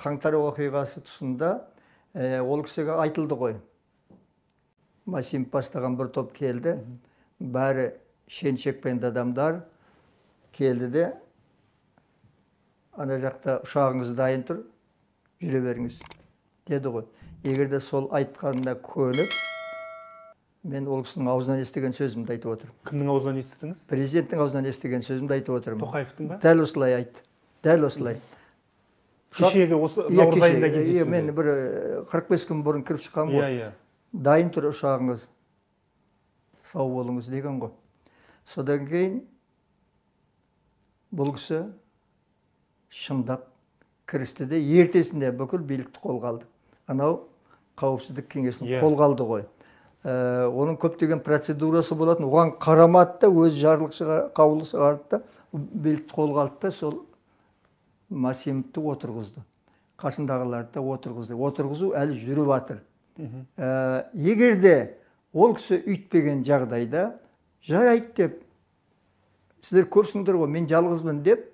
қаңтар оқиғасы тұсында ол кісіге айтылды ғой. Масимов бастаған бір топ келді. Бәрі шен-шекпен адамдар келді де, ана жақта ұшағыңыз дайын тұр, жүре беріңіз деді ғой. Егер де сол айтқанына көніп, мен ол кісінің аузынан естіген сөзімді айтып отырмын. Кімнің аузынан естідіңіз? Президенттің аузынан естіген сөзімді айтып отырмын. Тоқаевтың ба? Дәл осылай айтты. Дәл осылай. Кешегі осы наурыз айында кездесуде. Мен бір 45 күн бұрын кіріп шыққам ғой. Дайын тұр ұшағыңыз, сау болыңыз деген ғой. Содан кейін бұл кісі шындап кірісті де, ертесінде бүкіл билікті қолға алды. Анау қауіпсіздік кеңесін қолға алды ғой. Оның көптеген процедурасы болатын, оған қарамады да, өз жарлық қаулы шығарды да, билікті қолға алды да, сол Масимовты отырғызды. Қасындағыларды да отырғызды. Отырғызу әлі жүріп жатыр. Егер де ол кісі үйтпеген жағдайда, жарайды деп, сіздер көпсіңдер ғой, мен жалғызбын деп,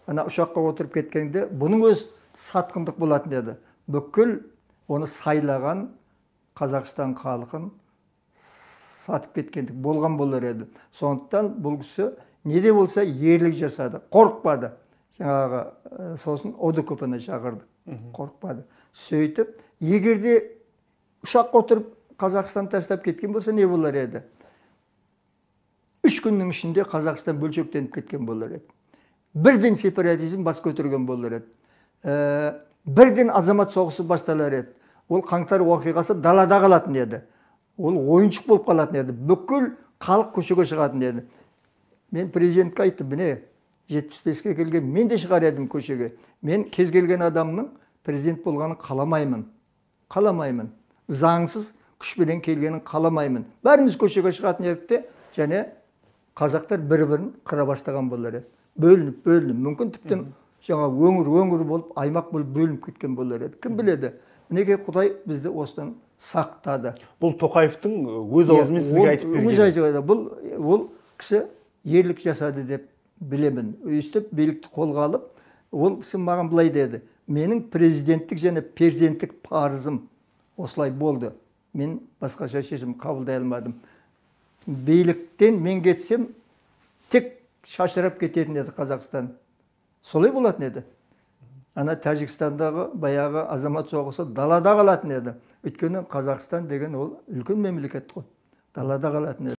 ана ұшаққа отырып кеткенде, бұның өз сатқындық болатын деді. Бүкіл оны сайлаған Қазақстан халқын сатып кеткендік болған болар еді. Сондықтан бұл кісі неде болса ерлік жасады, қорықпады. Жаңағы сосын ОДКБ-ны шақырды, қорықпады. Сөйтіп, егер де ұшаққа отырып Қазақстан тастап кеткен болса не болар еді? 3 күннің ішінде Қазақстан бөлшектеніп кеткен болар еді. Бірден сепаратизм бас көтерген болар еді. Бірден азамат соғысы басталар еді. Ол қаңтар оқиғасы далада қалатын еді. Ол ойыншық болып қалатын еді. Бүкіл халық көшеге шығатын еді. Мен президентке айттым, міне 75-ке келген, мен де шығар едім көшеге. Мен кез келген адамның президент болғанын қаламаймын. Қаламаймын. Заңсыз күшпенен келгенін қаламаймын. Бәріміз көшеге шығатын едік те, және қазақтар бір-бірін қыра бастаған болар еді. Бөлініп, мүмкін тіптен жаңа өңір болып, аймақ болып бөлініп кеткен болар еді. Кім біледі? Мінекей Құдай бізді осыдан сақтады. Бұл Тоқаевтың өз аузымен сізге айтып берген. Ол кісі ерлік жасады деп білемін. Өйстіп билікті қолға алып, ол кісі маған былай деді: менің президенттік және перзенттік парызым осылай болды. Мен басқаша шешім қабылдай алмадым. Биліктен мен кетсем, тек шашырап кететін еді Қазақстан. Солай болатын еді. Ана Тәжікстандағы баяғы азамат соғысы далада қалатын еді. Өйткені Қазақстан деген ол үлкен мемлекет қой. Далада қалатын еді.